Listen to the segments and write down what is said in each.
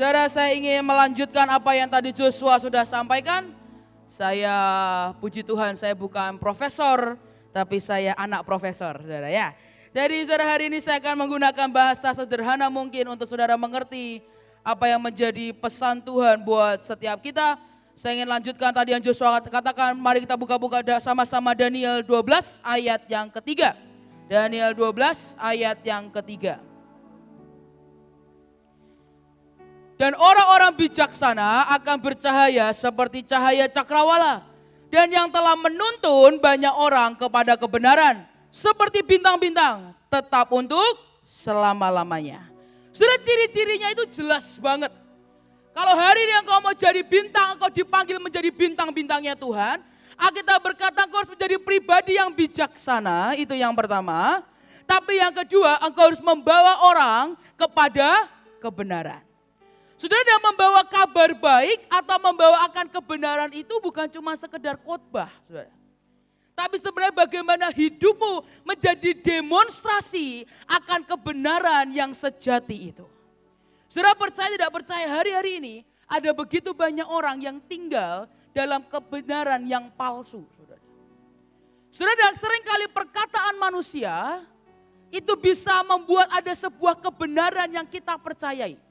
Saudara, saya ingin melanjutkan apa yang tadi Joshua sudah sampaikan. Saya puji Tuhan, saya bukan profesor, tapi saya anak profesor, saudara ya. Jadi saudara, hari ini saya akan menggunakan bahasa sederhana mungkin untuk saudara mengerti apa yang menjadi pesan Tuhan buat setiap kita. Saya ingin lanjutkan tadi yang Joshua katakan, mari kita buka-buka sama-sama Daniel 12 ayat yang ketiga. Daniel 12 ayat yang ketiga. Dan orang-orang bijaksana akan bercahaya seperti cahaya cakrawala. Dan yang telah menuntun banyak orang kepada kebenaran. Seperti bintang-bintang tetap untuk selama-lamanya. Sudah ciri-cirinya itu jelas banget. Kalau hari ini engkau mau jadi bintang, engkau dipanggil menjadi bintang-bintangnya Tuhan. Alkitab berkata engkau harus menjadi pribadi yang bijaksana, itu yang pertama. Tapi yang kedua, engkau harus membawa orang kepada kebenaran. Saudara, yang membawa kabar baik atau membawa akan kebenaran itu bukan cuma sekedar khotbah, saudara. Tapi sebenarnya bagaimana hidupmu menjadi demonstrasi akan kebenaran yang sejati itu. Saudara, percaya tidak percaya, hari-hari ini ada begitu banyak orang yang tinggal dalam kebenaran yang palsu. Saudara, seringkali perkataan manusia itu bisa membuat ada sebuah kebenaran yang kita percayai.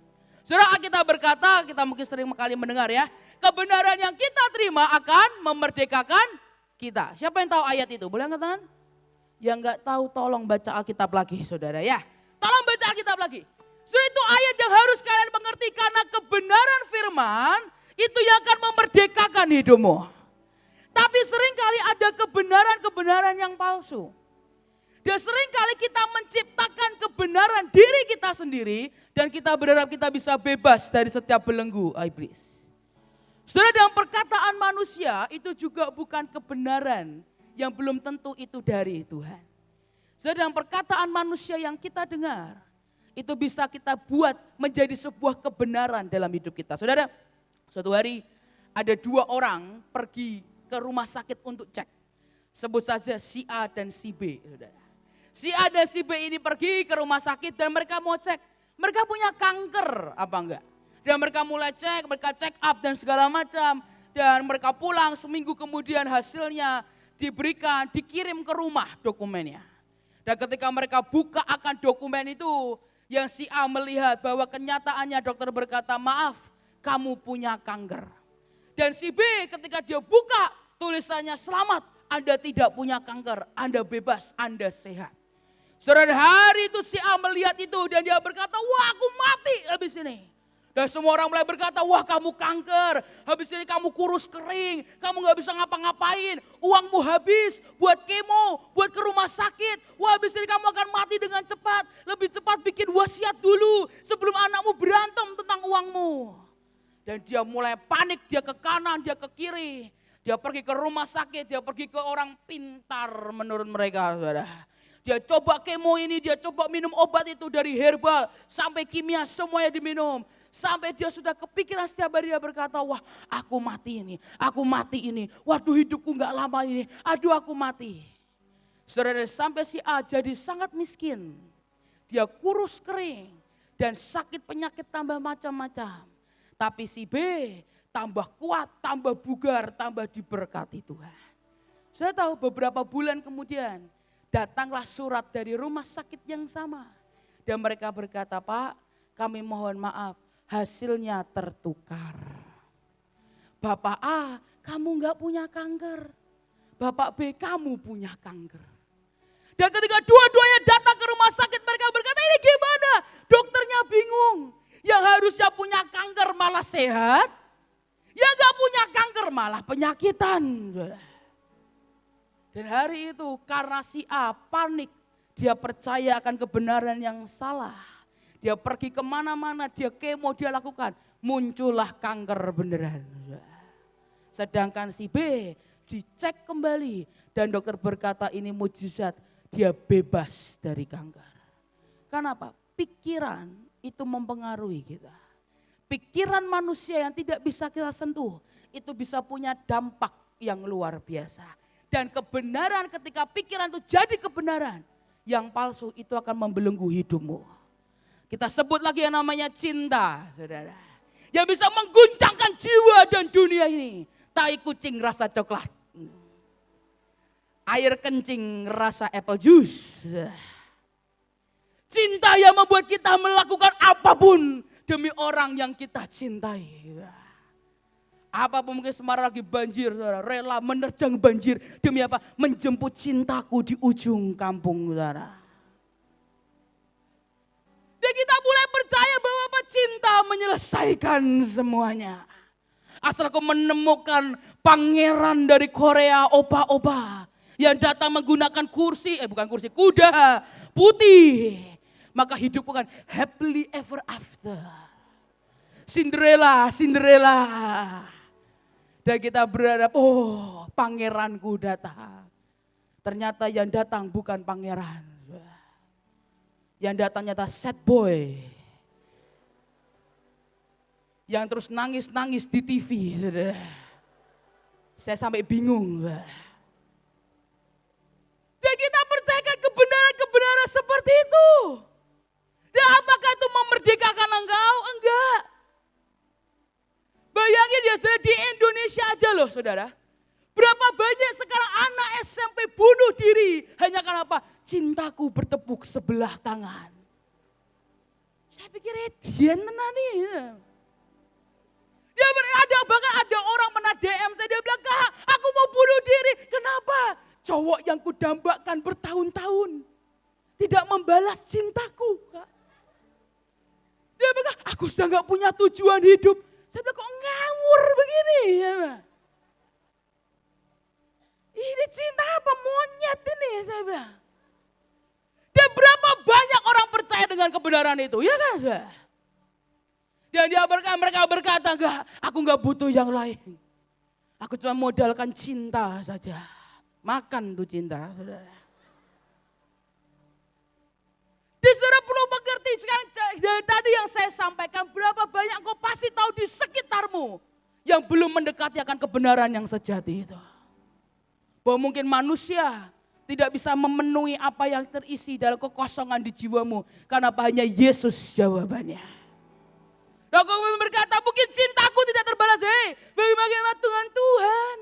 Saudara, kita berkata, kita mungkin sering kali mendengar ya, kebenaran yang kita terima akan memerdekakan kita. Siapa yang tahu ayat itu? Boleh angkat tangan? Yang enggak tahu tolong baca Alkitab lagi, saudara ya. Tolong baca Alkitab lagi. Saudara, itu ayat yang harus kalian mengerti karena kebenaran firman itu yang akan memerdekakan hidupmu. Tapi seringkali ada kebenaran-kebenaran yang palsu. Dan seringkali kita menciptakan kebenaran diri kita sendiri dan kita berharap kita bisa bebas dari setiap belenggu iblis. Saudara, dalam perkataan manusia itu juga bukan kebenaran yang belum tentu itu dari Tuhan. Saudara, dalam perkataan manusia yang kita dengar itu bisa kita buat menjadi sebuah kebenaran dalam hidup kita. Saudara, suatu hari ada dua orang pergi ke rumah sakit untuk cek. Sebut saja si A dan si B, saudara. Si A dan si B ini pergi ke rumah sakit dan mereka mau cek. Mereka punya kanker apa enggak. Dan mereka mulai cek, mereka check up dan segala macam. Dan mereka pulang seminggu kemudian hasilnya diberikan, dikirim ke rumah dokumennya. Dan ketika mereka buka akan dokumen itu, yang si A melihat bahwa kenyataannya dokter berkata, maaf kamu punya kanker. Dan si B ketika dia buka tulisannya, selamat Anda tidak punya kanker, Anda bebas, Anda sehat. Saudara, hari itu si A melihat itu dan dia berkata, wah aku mati habis ini. Dan semua orang mulai berkata, wah kamu kanker, habis ini kamu kurus kering, kamu gak bisa ngapa-ngapain, uangmu habis buat kemo, buat ke rumah sakit, wah habis ini kamu akan mati dengan cepat, lebih cepat bikin wasiat dulu sebelum anakmu berantem tentang uangmu. Dan dia mulai panik, dia ke kanan, dia ke kiri, dia pergi ke rumah sakit, dia pergi ke orang pintar menurut mereka, saudara. Dia coba kemo ini, dia coba minum obat itu dari herbal sampai kimia semuanya diminum. Sampai dia sudah kepikiran setiap hari dia berkata, wah aku mati ini, waduh hidupku gak lama ini, aduh aku mati. Saudara, sampai si A jadi sangat miskin, dia kurus kering dan sakit penyakit tambah macam-macam. Tapi si B tambah kuat, tambah bugar, tambah diberkati Tuhan. Saya tahu beberapa bulan kemudian datanglah surat dari rumah sakit yang sama. Dan mereka berkata, Pak kami mohon maaf hasilnya tertukar. Bapak A kamu gak punya kanker. Bapak B kamu punya kanker. Dan ketika dua-duanya datang ke rumah sakit mereka berkata, ini gimana? Dokternya bingung. Yang harusnya punya kanker malah sehat. Yang gak punya kanker malah penyakitan. Dan hari itu karena si A panik, dia percaya akan kebenaran yang salah. Dia pergi kemana-mana, dia kemo, dia lakukan. Muncullah kanker beneran. Sedangkan si B dicek kembali dan dokter berkata ini mujizat, dia bebas dari kanker. Kenapa? Pikiran itu mempengaruhi kita. Pikiran manusia yang tidak bisa kita sentuh, itu bisa punya dampak yang luar biasa. Dan kebenaran ketika pikiran itu jadi kebenaran, yang palsu itu akan membelenggu hidupmu. Kita sebut lagi yang namanya cinta, saudara. yang bisa mengguncangkan jiwa dan dunia ini. Tai kucing rasa coklat, air kencing rasa apple juice. Cinta yang membuat kita melakukan apapun demi orang yang kita cintai. Apapun, mungkin Semarang lagi banjir, saudara, rela menerjang banjir demi apa? Menjemput cintaku di ujung kampung, saudara. Dan kita mulai percaya bahwa apa? Cinta menyelesaikan semuanya. Asal kau menemukan pangeran dari Korea, opa-opa yang datang menggunakan kuda putih, maka hidup bukan happily ever after. Cinderella. Dan kita berharap, oh, pangeranku datang. Ternyata yang datang bukan pangeran. Yang datang nyata sad boy. Yang terus nangis-nangis di TV. Saya sampai bingung. Dan kita percayakan kebenaran-kebenaran seperti itu. Dan apakah itu memerdekakan engkau? Enggak. Bayangin ya saudara, di Indonesia aja loh saudara. Berapa banyak sekarang anak SMP bunuh diri. Hanya karena apa? Cintaku bertepuk sebelah tangan. Saya pikir dia tenan nih. Dia bahkan ada orang pernah DM saya, dia bilang, Kak, aku mau bunuh diri. Kenapa? Cowok yang kudambakan bertahun-tahun tidak membalas cintaku. Kak. Dia bilang, aku sudah gak punya tujuan hidup. Saya bilang, kok ngawur begini? Ya, ini cinta apa? Monyet ini, saya bilang. Dan berapa banyak orang percaya dengan kebenaran itu, ya kan? Dan mereka berkata, enggak, aku enggak butuh yang lain. Aku cuma modalkan cinta saja. Makan tuh cinta, saudara. Saudara perlu mengerti sekarang dari tadi yang saya sampaikan, berapa banyak kau pasti tahu di sekitarmu yang belum mendekati akan kebenaran yang sejati itu. Bahwa mungkin manusia tidak bisa memenuhi apa yang terisi dalam kekosongan di jiwamu. Karena apa? Hanya Yesus jawabannya. Dan kau berkata, mungkin cintaku tidak terbalas. Bagaimana Tuhan?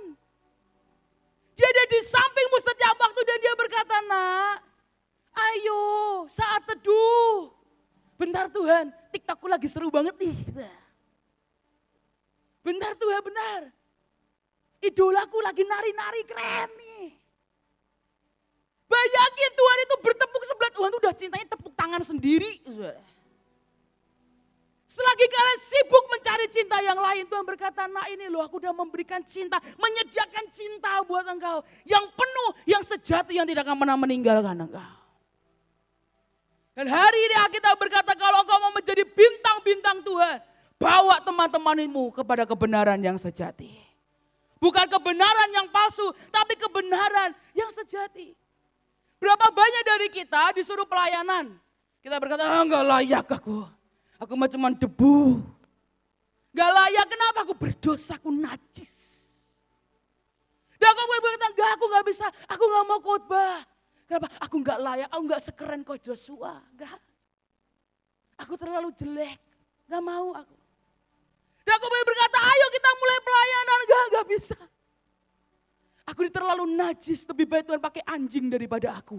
Dia ada di sampingmu setiap waktu dan dia berkata, nak, ayo saat teduh. Bentar Tuhan, TikTokku lagi seru banget nih. Bentar Tuhan, bentar. Idolaku lagi nari-nari keren nih. Bayangin Tuhan itu bertepuk sebelah, Tuhan itu udah cintanya tepuk tangan sendiri. Selagi kalian sibuk mencari cinta yang lain, Tuhan berkata, nah ini loh aku udah memberikan cinta, menyediakan cinta buat engkau. Yang penuh, yang sejati, yang tidak akan pernah meninggalkan engkau. Dan hari ini kita berkata, kalau engkau mau menjadi bintang-bintang Tuhan, bawa teman-temanmu kepada kebenaran yang sejati. Bukan kebenaran yang palsu, tapi kebenaran yang sejati. Berapa banyak dari kita disuruh pelayanan, kita berkata, enggak layak aku. Aku mah cuma debu. Gak layak, kenapa? Aku berdosa, aku najis. Dan aku berkata, enggak, aku gak bisa, aku gak mau khotbah. Kenapa? Aku gak layak, aku gak sekeren kau Joshua. Enggak. Aku terlalu jelek, gak mau aku. Dan aku berkata, ayo kita mulai pelayanan. Enggak bisa. Aku ini terlalu najis, lebih baik Tuhan pakai anjing daripada aku.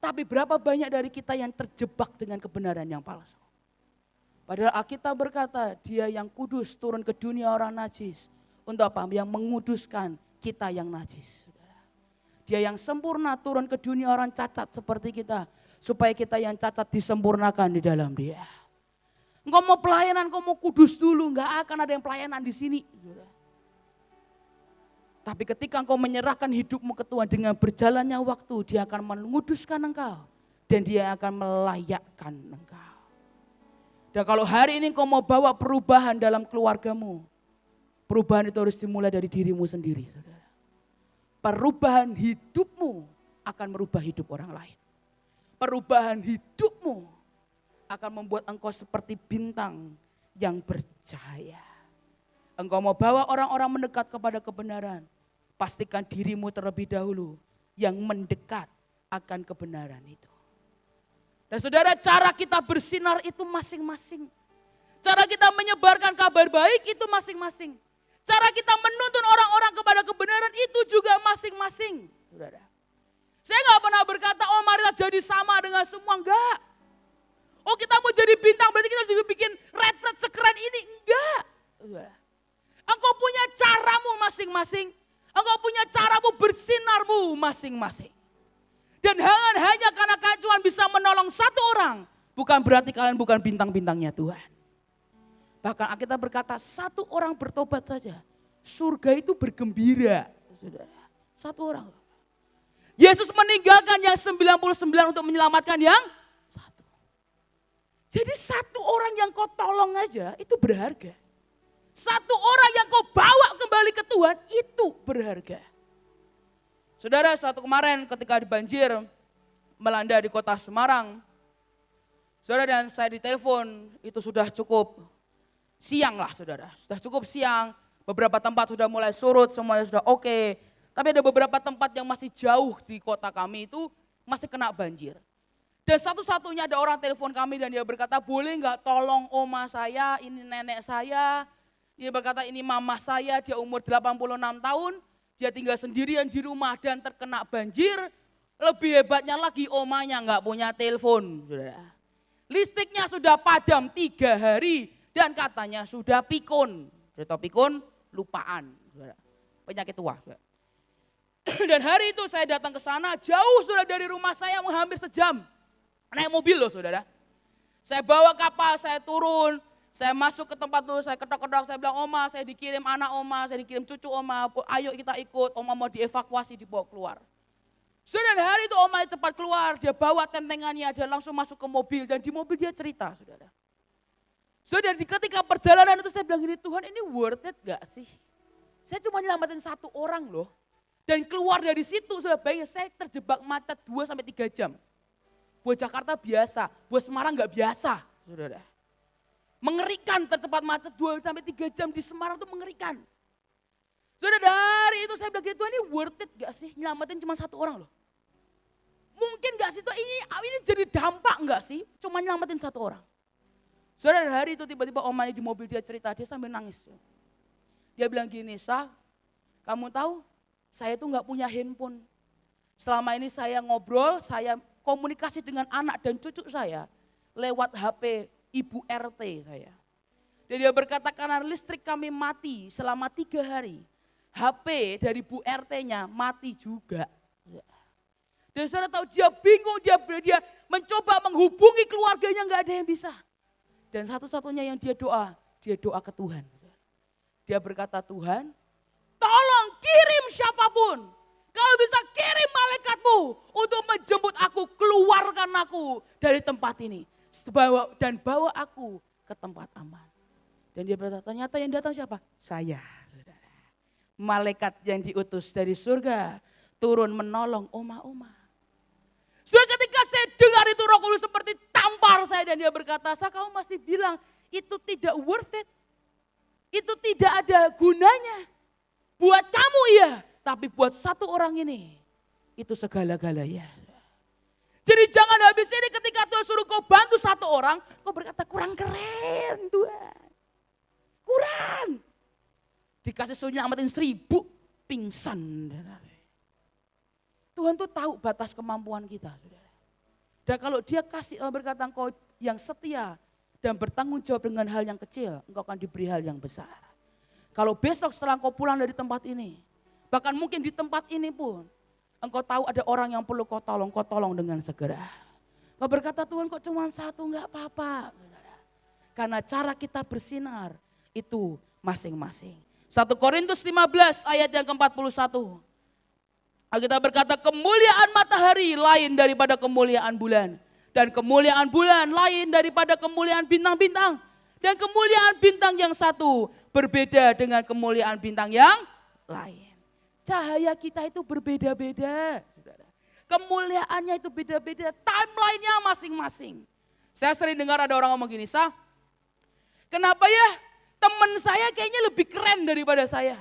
Tapi berapa banyak dari kita yang terjebak dengan kebenaran yang palsu. Padahal Alkitab berkata, dia yang kudus turun ke dunia orang najis. Untuk apa? Yang menguduskan kita yang najis. Dia yang sempurna turun ke dunia orang cacat seperti kita. Supaya kita yang cacat disempurnakan di dalam dia. Engkau mau pelayanan, engkau mau kudus dulu. Enggak akan ada yang pelayanan di sini. Tapi ketika engkau menyerahkan hidupmu ke Tuhan dengan berjalannya waktu, dia akan menguduskan engkau. Dan dia akan melayakkan engkau. Dan kalau hari ini engkau mau bawa perubahan dalam keluargamu, perubahan itu harus dimulai dari dirimu sendiri. Saudara. Perubahan hidupmu akan merubah hidup orang lain. Perubahan hidupmu akan membuat engkau seperti bintang yang bercahaya. Engkau mau bawa orang-orang mendekat kepada kebenaran, pastikan dirimu terlebih dahulu yang mendekat akan kebenaran itu. Dan saudara, cara kita bersinar itu masing-masing. Cara kita menyebarkan kabar baik itu masing-masing. Cara kita menuntun orang-orang kepada kebenaran itu juga masing-masing. Saudara. Saya gak pernah berkata, oh marilah jadi sama dengan semua, enggak. Oh kita mau jadi bintang berarti kita juga bikin retret sekeren ini, enggak. Engkau punya caramu masing-masing. Engkau punya caramu bersinarmu masing-masing. Dan hanya karena kalian cuma bisa menolong satu orang, bukan berarti kalian bukan bintang-bintangnya Tuhan. Bahkan Alkitab berkata satu orang bertobat saja, surga itu bergembira. Saudara, satu orang. Yesus meninggalkan yang 99 untuk menyelamatkan yang satu. Jadi satu orang yang kau tolong aja itu berharga. Satu orang yang kau bawa kembali ke Tuhan itu berharga. Saudara, suatu kemarin ketika banjir melanda di kota Semarang, saudara, dan saya ditelepon, itu sudah cukup siang lah saudara, sudah cukup siang, beberapa tempat sudah mulai surut, semuanya sudah oke. Tapi ada beberapa tempat yang masih jauh di kota kami itu masih kena banjir. Dan satu-satunya ada orang telepon kami dan dia berkata, boleh nggak tolong oma saya, ini nenek saya. Dia berkata ini mama saya, dia umur 86 tahun, dia tinggal sendirian di rumah dan terkena banjir. Lebih hebatnya lagi omanya nggak punya telepon. Saudara. Listriknya sudah padam 3 hari. Dan katanya sudah pikun. Sudah tahu pikun? Lupaan. Penyakit tua. Dan hari itu saya datang ke sana, jauh sudah dari rumah saya, hampir sejam. Naik mobil loh saudara. Saya bawa kapal, saya turun. Saya masuk ke tempat itu, saya ketok-ketok, saya bilang oma, saya dikirim anak oma, saya dikirim cucu oma, ayo kita ikut, oma mau dievakuasi, dibawa keluar. Sudah hari itu oma cepat keluar, dia bawa tentengannya, dia langsung masuk ke mobil dan di mobil dia cerita saudara. Saudara, ketika perjalanan itu saya bilang gini, Tuhan ini worth it gak sih? Saya cuma nyelamatin satu orang loh. Dan keluar dari situ, sudah bayangin saya terjebak macet 2-3 jam. Buat Jakarta biasa, buat Semarang gak biasa. Saudara. Mengerikan tercepat macet 2-3 jam di Semarang itu mengerikan. Saudara, dari itu saya bilang gini, Tuhan ini worth it gak sih? Nyelamatin cuma satu orang loh. Mungkin gak sih, Tuhan ini jadi dampak gak sih? Cuma nyelamatin satu orang. Saudara, hari itu tiba-tiba Om Mani di mobil dia cerita, dia sambil nangis. Dia bilang gini, Sah, kamu tahu saya tuh gak punya handphone. Selama ini saya ngobrol, saya komunikasi dengan anak dan cucu saya lewat HP Ibu RT saya. Dan dia berkata karena listrik kami mati selama 3 hari, HP dari Bu RT-nya mati juga. Dan saudara tahu dia bingung, dia mencoba menghubungi keluarganya gak ada yang bisa. Dan satu-satunya yang dia doa ke Tuhan. Dia berkata, Tuhan tolong kirim siapapun. Kalau bisa kirim malaikatmu untuk menjemput aku, keluarkan aku dari tempat ini. Dan bawa aku ke tempat aman. Dan dia berkata, ternyata yang datang siapa? Saya, saudara. Malaikat yang diutus dari surga turun menolong oma-oma. Sudah ketika saya dengar itu Roh Kudus seperti tampar saya dan dia berkata, Sa kamu masih bilang itu tidak worth it. Itu tidak ada gunanya. Buat kamu iya, tapi buat satu orang ini itu segala-galanya. Jadi jangan habis ini ketika Tuhan suruh kau bantu satu orang, kau berkata kurang keren Tuhan. Kurang. Dikasih suruh nyelamatin 1000, pingsan. Tuhan tuh tahu batas kemampuan kita. Saudara. Dan kalau dia kasih berkata engkau yang setia dan bertanggung jawab dengan hal yang kecil, engkau akan diberi hal yang besar. Kalau besok setelah engkau pulang dari tempat ini, bahkan mungkin di tempat ini pun, engkau tahu ada orang yang perlu kau tolong dengan segera. Kau berkata Tuhan kok cuma satu, enggak apa-apa. Karena cara kita bersinar itu masing-masing. 1 Korintus 15 ayat yang ke-41. Kita berkata kemuliaan matahari lain daripada kemuliaan bulan. Dan kemuliaan bulan lain daripada kemuliaan bintang-bintang. Dan kemuliaan bintang yang satu berbeda dengan kemuliaan bintang yang lain. Cahaya kita itu berbeda-beda. Kemuliaannya itu beda-beda, timeline-nya masing-masing. Saya sering dengar ada orang ngomong gini, Sah, kenapa ya teman saya kayaknya lebih keren daripada saya.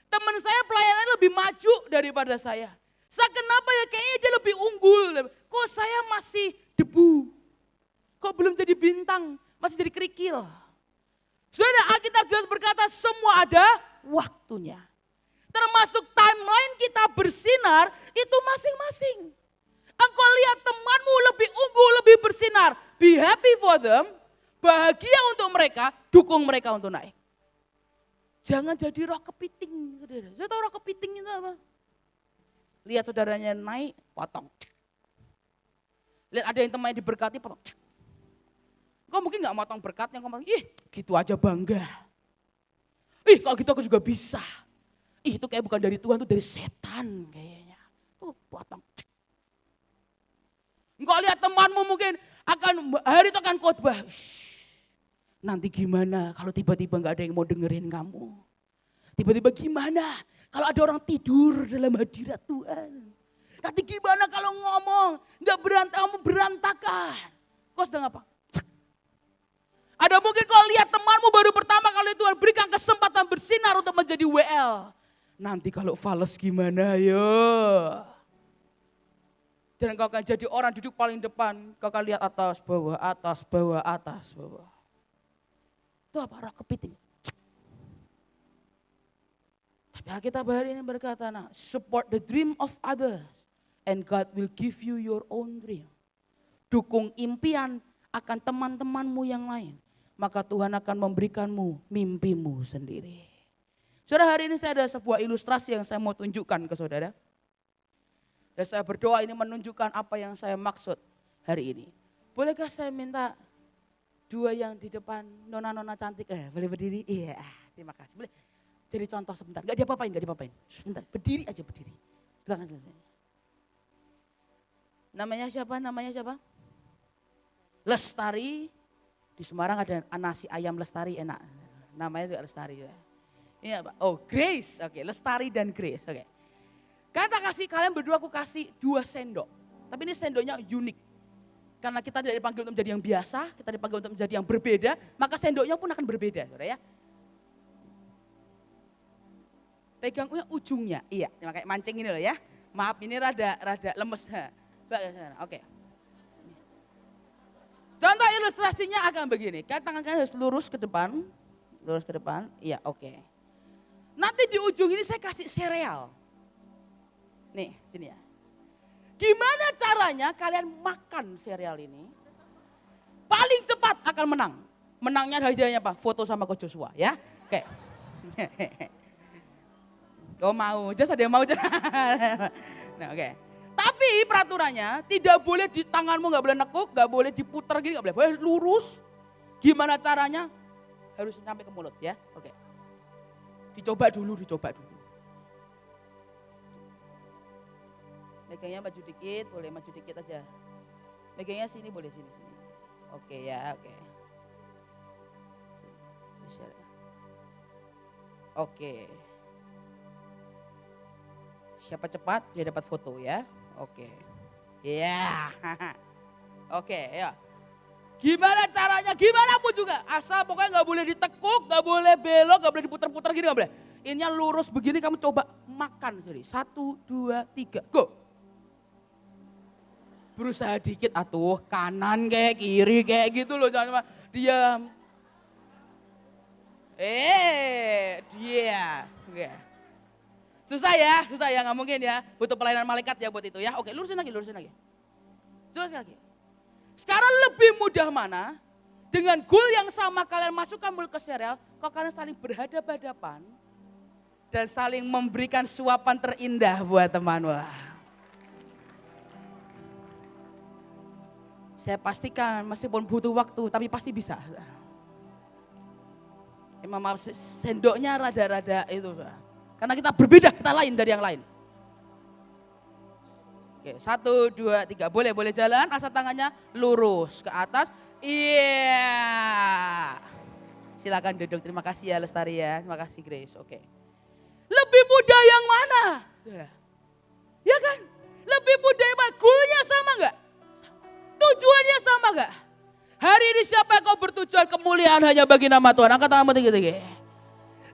Teman saya pelayanannya lebih maju daripada saya. Kenapa ya kayaknya dia lebih unggul. Kok saya masih debu. Kok belum jadi bintang, masih jadi kerikil. Saudara, Alkitab jelas berkata semua ada waktunya. Termasuk timeline kita bersinar itu masing-masing. Engkau lihat temanmu lebih unggul, lebih bersinar. Be happy for them. Bahagia untuk mereka, dukung mereka untuk naik. Jangan jadi roh kepiting, saudara. Saya tahu roh kepiting itu apa? Lihat saudaranya naik, potong. Lihat ada yang temannya diberkati, potong. Kau mungkin gak motong berkatnya, kau bilang, ih gitu aja bangga. Ih kalau gitu aku juga bisa. Ih itu kayak bukan dari Tuhan, itu dari setan kayaknya. Tuh potong. Engkau lihat temanmu mungkin hari itu akan khotbah. Nanti gimana kalau tiba-tiba gak ada yang mau dengerin kamu? Tiba-tiba gimana kalau ada orang tidur dalam hadirat Tuhan? Nanti gimana kalau ngomong gak berantakan? Kau sedang apa? Ada mungkin kau lihat temanmu baru pertama kali Tuhan berikan kesempatan bersinar untuk menjadi WL. Nanti kalau fales gimana yo? Dan kau akan jadi orang duduk paling depan. Kau akan lihat atas, bawah, atas, bawah, atas, bawah. Itu apa? Roh kepiting. Tapi Alkitab hari ini berkata, nah, support the dream of others and God will give you your own dream. Dukung impian akan teman-temanmu yang lain. Maka Tuhan akan memberikanmu mimpimu sendiri. Saudara, hari ini saya ada sebuah ilustrasi yang saya mau tunjukkan ke saudara. Dan saya berdoa ini menunjukkan apa yang saya maksud hari ini. Bolehkah saya minta dua yang di depan, nona-nona cantik, boleh berdiri? Iya, terima kasih. Boleh jadi contoh sebentar, gak diapa-apain. Sebentar, berdiri aja berdiri. Silakan. Namanya siapa? Lestari. Di Semarang ada nasi ayam Lestari enak. Namanya juga Lestari. Ini apa? Oh, Grace. Oke, Lestari dan Grace. Oke. Kalian berdua aku kasih 2 sendok. Tapi ini sendoknya unik. Karena kita tidak dipanggil untuk menjadi yang biasa, kita dipanggil untuk menjadi yang berbeda, maka sendoknya pun akan berbeda, saudara ya. Pegang ujungnya, iya, kayak mancing ini loh ya. Maaf ini rada lemes. Oke. Contoh ilustrasinya akan begini, tangan kalian harus lurus ke depan, iya oke. Nanti di ujung ini saya kasih sereal. Nih, sini ya. Gimana caranya kalian makan sereal ini? Paling cepat akan menang. Menangnya hadiahnya apa? Foto sama Coach Joshua ya. Oke. Oh mau, just ada yang mau. Nah oke. Tapi peraturannya tidak boleh di tanganmu, gak boleh nekuk, gak boleh diputar gini, gak boleh lurus. Gimana caranya? Harus sampai ke mulut ya. Oke. Dicoba dulu. Megangnya maju dikit, boleh maju dikit aja. Megangnya sini, boleh sini. Oke ya, oke. Oke. Siapa cepat, dia dapat foto ya. Oke. Ya. Oke, ya. Gimana caranya? Gimana pun juga. Asal pokoknya gak boleh ditekuk, gak boleh belok, gak boleh diputar-putar gini, gak boleh. Ininya lurus begini, kamu coba makan. 1, 2, 3, go. Berusaha dikit atuh, kanan kayak kiri kayak gitu loh, jangan cuma diam. Dia. Oke. Susah ya, nggak mungkin ya. Butuh pelayanan malaikat ya buat itu ya. Oke, lurusin lagi. Terus lagi. Sekarang lebih mudah mana? Dengan goal yang sama kalian masukkan mulut ke sereal, kalau kalian saling berhadapan-hadapan dan saling memberikan suapan terindah buat teman. Wah. Saya pastikan meskipun butuh waktu tapi pasti bisa. Maaf, sendoknya rada-rada itu. Karena kita berbeda, kita lain dari yang lain. Oke, 1, 2, 3. Boleh jalan, asal tangannya lurus ke atas. Iya. Silakan duduk. Terima kasih ya Lestari ya. Terima kasih Grace. Oke. Lebih mudah yang mana? Ya kan? Lebih mudah yang mana? Goalnya sama enggak? Tujuannya sama enggak? Hari ini siapa yang kau bertujuan kemuliaan hanya bagi nama Tuhan? Angkat tanganmu tinggi-tinggi.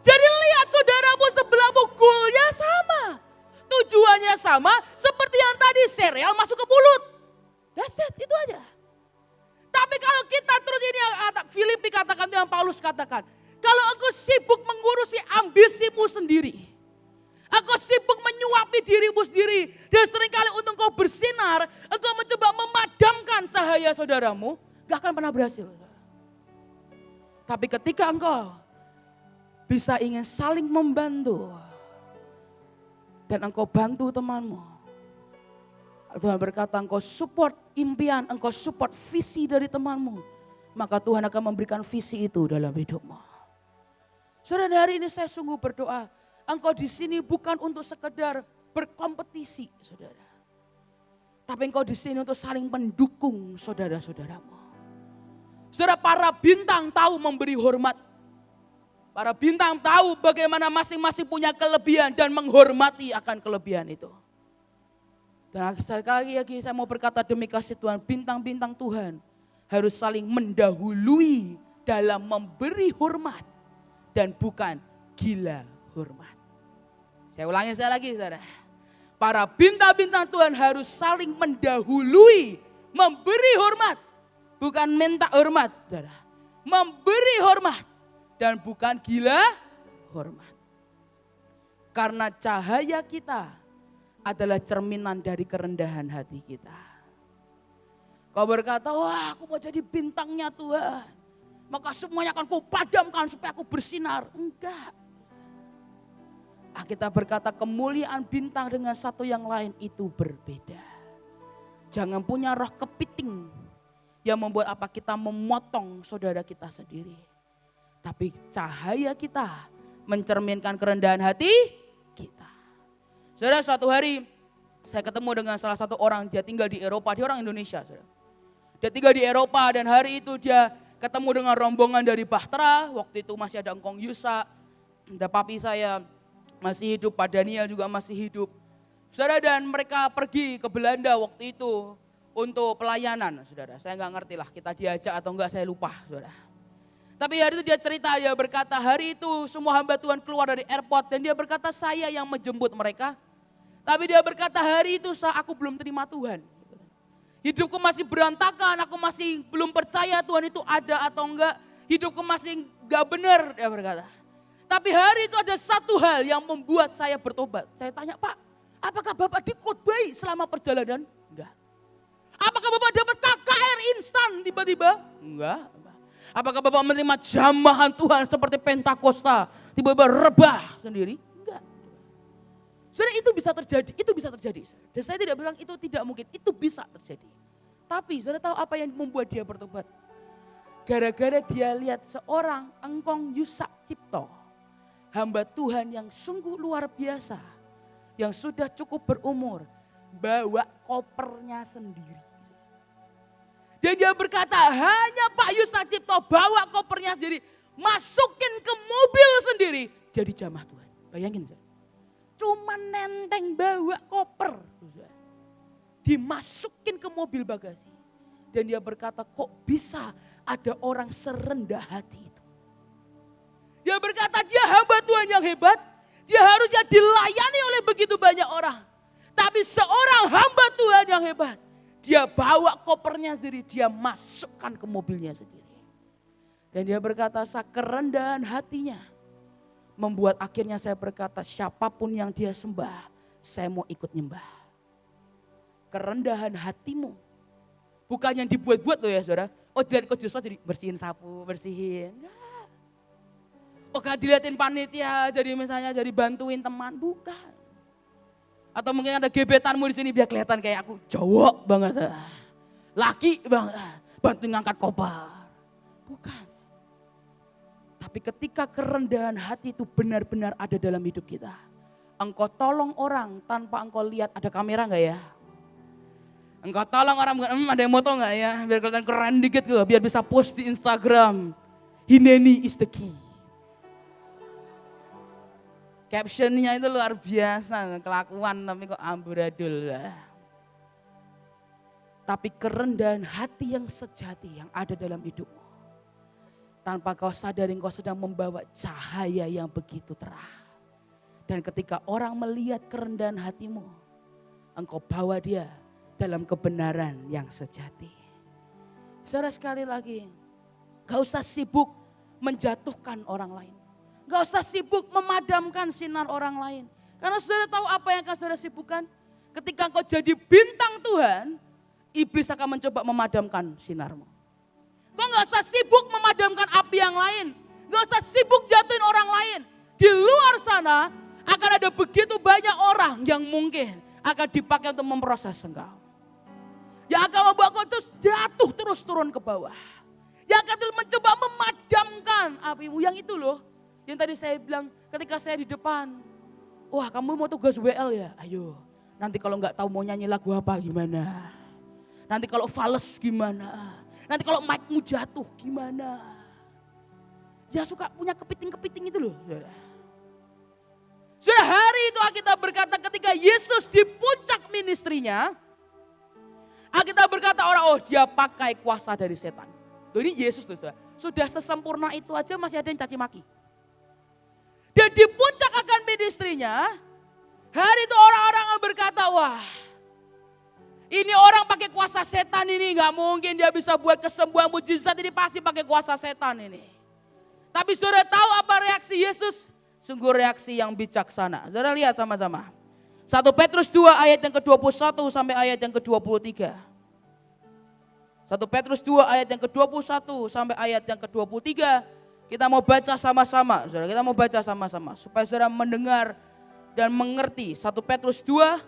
Jadi lihat saudaramu sebelahmu, goalnya sama. Tujuannya sama seperti yang tadi, sereal masuk ke mulut. That's it, itu aja. Tapi kalau kita terus ini yang Filipi katakan, yang Paulus katakan. engkau sibuk mengurusi ambisimu sendiri, engkau sibuk menyuapi dirimu sendiri, dan seringkali untuk engkau bersinar, engkau mencoba memadamkan cahaya saudaramu, gak akan pernah berhasil. Tapi ketika engkau bisa ingin saling membantu, dan engkau bantu temanmu, Tuhan berkata engkau support impian, engkau support visi dari temanmu, maka Tuhan akan memberikan visi itu dalam hidupmu. Saudara, hari ini saya sungguh berdoa, engkau di sini bukan untuk sekedar berkompetisi, saudara. Tapi engkau di sini untuk saling mendukung saudara-saudaramu. Saudara, para bintang tahu memberi hormat. Para bintang tahu bagaimana masing-masing punya kelebihan dan menghormati akan kelebihan itu. Dan sekali lagi saya mau berkata demi kasih Tuhan, bintang-bintang Tuhan harus saling mendahului dalam memberi hormat dan bukan gila hormat. Saya ulangi sekali lagi, saudara. Para bintang-bintang Tuhan harus saling mendahului memberi hormat, bukan minta hormat, saudara. Memberi hormat dan bukan gila hormat. Karena cahaya kita adalah cerminan dari kerendahan hati kita. Kau berkata, wah aku mau jadi bintangnya Tuhan, maka semuanya akan kau padamkan supaya aku bersinar. Enggak. Kita berkata kemuliaan bintang dengan satu yang lain itu berbeda. Jangan punya roh kepiting yang membuat apa kita memotong saudara kita sendiri. Tapi cahaya kita mencerminkan kerendahan hati kita. Saudara, suatu hari saya ketemu dengan salah satu orang, dia tinggal di Eropa, dia orang Indonesia. Saudara. Dia tinggal di Eropa dan hari itu dia ketemu dengan rombongan dari Bahtera, waktu itu masih ada Engkong Yusa, ada papi saya masih hidup, Pak Daniel juga masih hidup. Saudara, dan mereka pergi ke Belanda waktu itu untuk pelayanan, saudara. Saya nggak ngerti lah kita diajak atau enggak, saya lupa, saudara. Tapi hari itu dia cerita, dia berkata hari itu semua hamba Tuhan keluar dari airport dan dia berkata saya yang menjemput mereka. Tapi dia berkata hari itu aku belum terima Tuhan. Hidupku masih berantakan, aku masih belum percaya Tuhan itu ada atau enggak. Hidupku masih enggak benar, dia berkata. Tapi hari itu ada satu hal yang membuat saya bertobat. Saya tanya, Pak, apakah Bapak dikhotbahi selama perjalanan? Enggak. Apakah Bapak dapat KKR instan tiba-tiba? Enggak. Apakah Bapak menerima jamahan Tuhan seperti Pentakosta, tiba-tiba rebah sendiri? Enggak. Sebenarnya itu bisa terjadi. Dan saya tidak bilang itu tidak mungkin, itu bisa terjadi. Tapi saudara tahu apa yang membuat dia bertobat? Gara-gara dia lihat seorang Engkong Yusak Cipto, hamba Tuhan yang sungguh luar biasa, yang sudah cukup berumur, bawa kopernya sendiri. Dan dia berkata, hanya Pak Yusak Cipto bawa kopernya sendiri, masukin ke mobil sendiri, jadi jamaah Tuhan. Bayangin, cuma nenteng bawa koper, dimasukin ke mobil bagasi. Dan dia berkata, kok bisa ada orang serendah hati itu. Dia berkata, dia hamba Tuhan yang hebat, dia harusnya dilayani oleh begitu banyak orang. Tapi seorang hamba Tuhan yang hebat, dia bawa kopernya sendiri, dia masukkan ke mobilnya sendiri. Dan dia berkata, kerendahan hatinya membuat akhirnya saya berkata, siapapun yang dia sembah, saya mau ikut nyembah. Kerendahan hatimu, bukan yang dibuat-buat loh ya saudara. Oh dilihat Coach Joshua jadi bersihin sapu, bersihin. Enggak. Oh gak dilihatin panitia, jadi misalnya jadi bantuin teman, bukan. Atau mungkin ada gebetanmu di sini biar kelihatan kayak aku cowok banget. Laki banget, bantuin ngangkat koper. Bukan. Tapi ketika kerendahan hati itu benar-benar ada dalam hidup kita. Engkau tolong orang tanpa engkau lihat ada kamera enggak ya? Engkau tolong orang bukan, ada yang moto enggak ya? Biar kelihatan keren dikit gitu, biar bisa post di Instagram. Hineni is the key. Captionnya itu luar biasa, kelakuan tapi kok amburadul. Tapi kerendahan hati yang sejati yang ada dalam hidupmu. Tanpa kau sadari kau sedang membawa cahaya yang begitu terang. Dan ketika orang melihat kerendahan hatimu, engkau bawa dia dalam kebenaran yang sejati. Saudara sekali lagi, gak usah sibuk menjatuhkan orang lain. Gak usah sibuk memadamkan sinar orang lain. Karena saudara tahu apa yang akan saudara sibukkan? Ketika engkau jadi bintang Tuhan, iblis akan mencoba memadamkan sinarmu. Kau gak usah sibuk memadamkan api yang lain. Gak usah sibuk jatuhin orang lain. Di luar sana akan ada begitu banyak orang yang mungkin akan dipakai untuk memproses engkau. Yang akan membuat kau terus jatuh terus turun ke bawah. Yang akan terus mencoba memadamkan apimu. Yang itu loh. Yang tadi saya bilang ketika saya di depan, wah kamu mau tugas WL ya? Ayo, nanti kalau nggak tahu mau nyanyi lagu apa gimana? Nanti kalau fals gimana? Nanti kalau mic-mu jatuh gimana? Ya suka punya kepiting-kepiting itu loh. Sudah hari itu Alkitab berkata ketika Yesus di puncak ministrinya, Alkitab berkata orang, oh dia pakai kuasa dari setan. Tuh ini Yesus tuh sudah sesempurna itu aja masih ada yang caci maki. Dan di puncak akan ministrinya, hari itu orang-orang berkata, wah ini orang pakai kuasa setan ini, gak mungkin dia bisa buat kesembuhan mujizat, ini pasti pakai kuasa setan ini. Tapi saudara tahu apa reaksi Yesus? Sungguh reaksi yang bijaksana. Saudara lihat sama-sama. 1 Petrus 2 ayat yang ke-21 sampai ayat yang ke-23. 1 Petrus 2 ayat yang ke-21 sampai ayat yang ke-23. Kita mau baca sama-sama, saudara. Kita mau baca sama-sama supaya saudara mendengar dan mengerti. 1 Petrus 2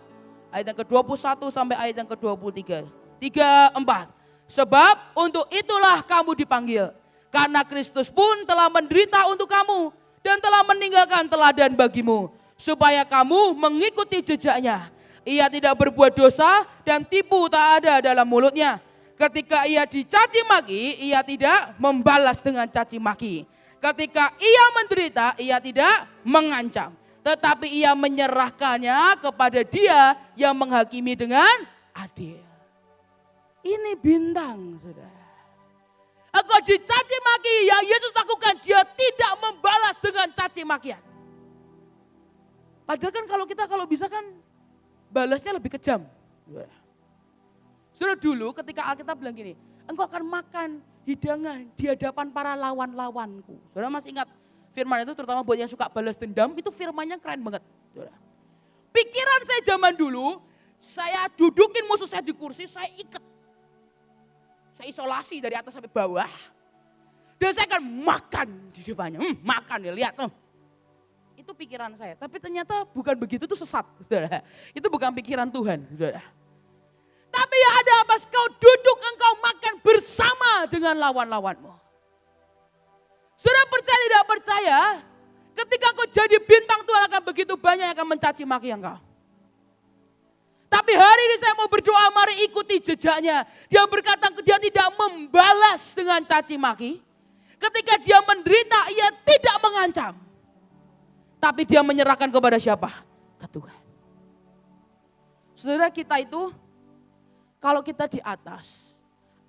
ayat yang ke-21 sampai ayat yang ke-23. 3, 4. Sebab untuk itulah kamu dipanggil. Karena Kristus pun telah menderita untuk kamu dan telah meninggalkan teladan bagimu. Supaya kamu mengikuti jejaknya. Ia tidak berbuat dosa dan tipu tak ada dalam mulutnya. Ketika ia dicaci maki, ia tidak membalas dengan caci maki. Ketika ia menderita, ia tidak mengancam. Tetapi ia menyerahkannya kepada dia yang menghakimi dengan adil. Ini bintang, saudara. Engkau dicaci maki, yang Yesus lakukan, dia tidak membalas dengan caci makian. Padahal kan kalau bisa kan balasnya lebih kejam. Saudara dulu ketika Alkitab bilang gini, engkau akan makan hidangan di hadapan para lawan-lawanku. Saudara masih ingat firman itu terutama buat yang suka balas dendam, itu firmannya keren banget. Saudara. Pikiran saya zaman dulu, saya dudukin musuh saya di kursi, saya ikat. Saya isolasi dari atas sampai bawah. Dan saya akan makan di depannya. Makan ya, lihat. Itu pikiran saya, tapi ternyata bukan begitu, itu sesat. Saudara. Itu bukan pikiran Tuhan. Saudara. Tapi ya ada apa? Kau duduk engkau makan bersama dengan lawan-lawanmu. Saudara percaya tidak percaya? Ketika engkau jadi bintang Tuhan akan begitu banyak yang akan mencaci maki engkau. Tapi hari ini saya mau berdoa, mari ikuti jejaknya. Dia berkata dia tidak membalas dengan caci maki. Ketika dia menderita ia tidak mengancam. Tapi dia menyerahkan kepada siapa? Ke Tuhan. Saudara kita itu kalau kita di atas,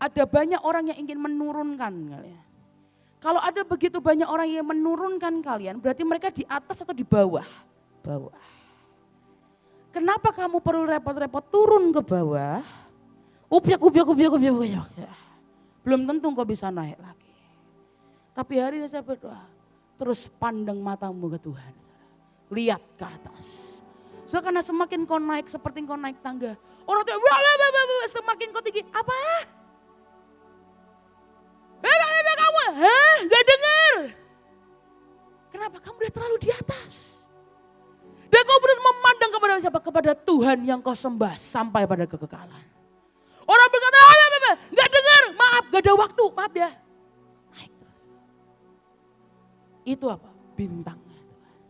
ada banyak orang yang ingin menurunkan kalian. Kalau ada begitu banyak orang yang menurunkan kalian, berarti mereka di atas atau di bawah? Bawah. Kenapa kamu perlu repot-repot turun ke bawah? Upiak. Belum tentu kau bisa naik lagi. Tapi hari ini saya berdoa, terus pandang matamu ke Tuhan. Lihat ke atas. So, karena semakin kau naik seperti kau naik tangga. Orang tuh semakin kau tinggi. Apa? Kamu? Hah? Gak dengar? Kenapa? Kamu udah terlalu di atas. Dan kau terus memandang kepada siapa? Kepada Tuhan yang kau sembah sampai pada kekekalan. Orang berkata, gak dengar, maaf, gak ada waktu, maaf ya. Naik terus. Itu apa? Bintangnya Tuhan.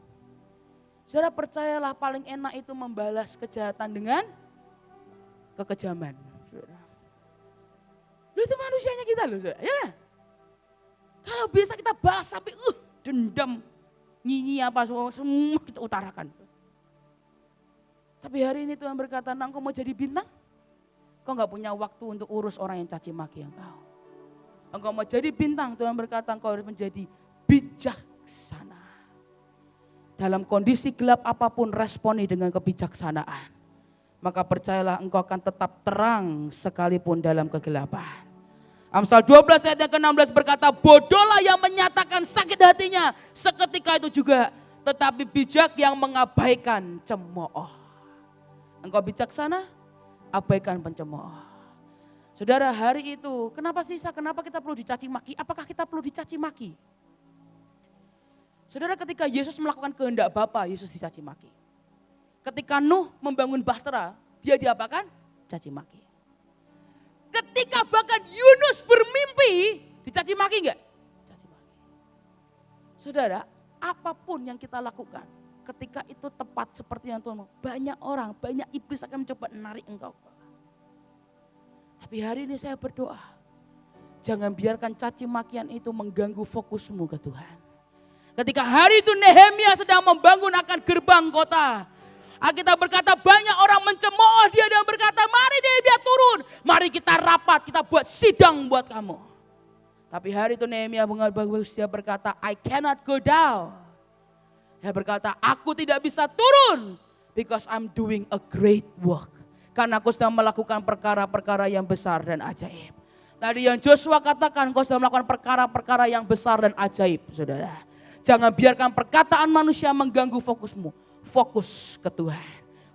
Saudara percayalah paling enak itu membalas kejahatan dengan kekejaman. Lu itu manusianya kita loh, saudara. Ya. Kalau bisa kita balas sampai dendam, nyinyi apa semua kita utarakan. Tapi hari ini Tuhan berkata, engkau mau jadi bintang? Kau gak punya waktu untuk urus orang yang caci maki engkau. Engkau mau jadi bintang, Tuhan berkata engkau harus menjadi bijaksana. Dalam kondisi gelap apapun responi dengan kebijaksanaan. Maka percayalah engkau akan tetap terang sekalipun dalam kegelapan. Amsal 12 ayat yang ke-16 berkata, bodohlah yang menyatakan sakit hatinya seketika itu juga, tetapi bijak yang mengabaikan cemooh. Engkau bijaksana, abaikan pencemooh. Saudara, hari itu kenapa kita perlu dicaci maki? Apakah kita perlu dicaci maki? Saudara, ketika Yesus melakukan kehendak Bapa, Yesus dicaci maki. Ketika Nuh membangun bahtera, dia diapakan? Caci maki. Ketika bahkan Yunus bermimpi, dicaci maki enggak? Caci maki. Saudara, apapun yang kita lakukan, ketika itu tepat seperti yang Tuhan mau, banyak orang, banyak iblis akan mencoba menarik engkau. Tapi hari ini saya berdoa, jangan biarkan caci makian itu mengganggu fokusmu ke Tuhan. Ketika hari itu Nehemia sedang membangun akan gerbang kota, Alkitab berkata banyak orang mencemooh dia dan berkata, mari Nehemia turun, mari kita rapat, kita buat sidang buat kamu. Tapi hari itu Nehemia dia berkata, I cannot go down. Dia berkata, aku tidak bisa turun because I'm doing a great work. Karena aku sedang melakukan perkara-perkara yang besar dan ajaib. Tadi yang Joshua katakan, kau sedang melakukan perkara-perkara yang besar dan ajaib, saudara. Jangan biarkan perkataan manusia mengganggu fokusmu. Fokus ke Tuhan.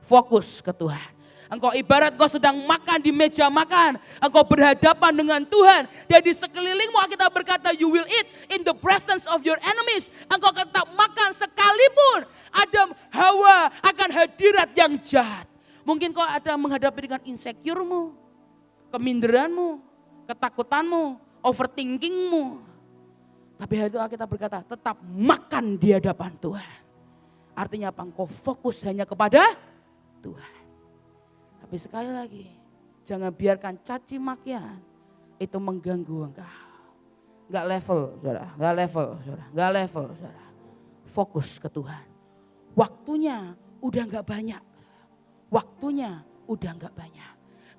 Fokus ke Tuhan. Engkau ibarat kau sedang makan di meja makan. Engkau berhadapan dengan Tuhan. Dan di sekelilingmu kita berkata, you will eat in the presence of your enemies. Engkau tetap makan sekalipun ada hawa akan hadirat yang jahat. Mungkin kau ada menghadapi dengan insecure-mu, keminderanmu, ketakutanmu, overthinkingmu. Tapi hari itu kita berkata, tetap makan di hadapan Tuhan. Artinya apa? Engkau fokus hanya kepada Tuhan. Tapi sekali lagi, jangan biarkan caci makian itu mengganggu engkau. Enggak level, saudara. Enggak level, saudara. Enggak level, saudara. Fokus ke Tuhan. Waktunya udah enggak banyak. Waktunya udah enggak banyak.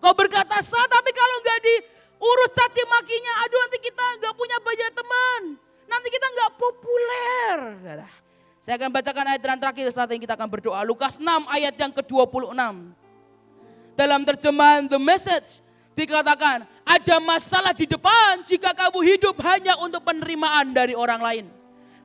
Kau berkata sah, tapi kalau enggak diurus caci makinya, aduh nanti kita enggak punya banyak teman. Nanti kita enggak populer, saudara. Saya akan bacakan ayat yang terakhir setelah ini kita akan berdoa. Lukas 6 ayat yang ke-26. Dalam terjemahan The Message dikatakan, ada masalah di depan jika kamu hidup hanya untuk penerimaan dari orang lain.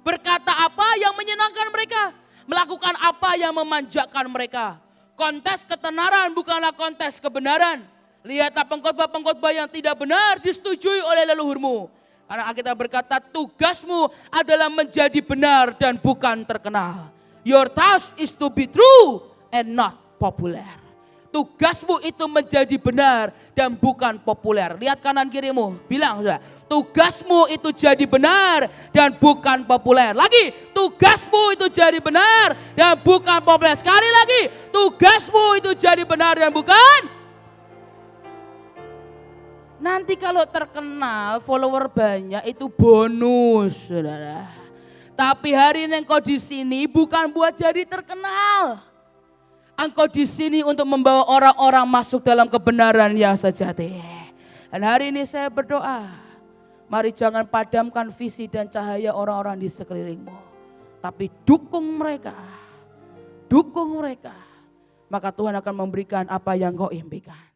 Berkata apa yang menyenangkan mereka, melakukan apa yang memanjakan mereka. Kontes ketenaran bukanlah kontes kebenaran. Lihatlah pengkhotbah-pengkhotbah yang tidak benar disetujui oleh leluhurmu. Karena Alkitab berkata tugasmu adalah menjadi benar dan bukan terkenal. Your task is to be true and not popular. Tugasmu itu menjadi benar dan bukan populer. Lihat kanan kirimu, bilang sudah. Tugasmu itu jadi benar dan bukan populer. Lagi, tugasmu itu jadi benar dan bukan populer. Sekali lagi, tugasmu itu jadi benar dan bukan. Nanti kalau terkenal, follower banyak itu bonus, saudara. Tapi hari ini engkau di sini bukan buat jadi terkenal. Engkau di sini untuk membawa orang-orang masuk dalam kebenaran yang sejati. Dan hari ini saya berdoa, mari jangan padamkan visi dan cahaya orang-orang di sekelilingmu. Tapi dukung mereka. Dukung mereka. Maka Tuhan akan memberikan apa yang kau impikan.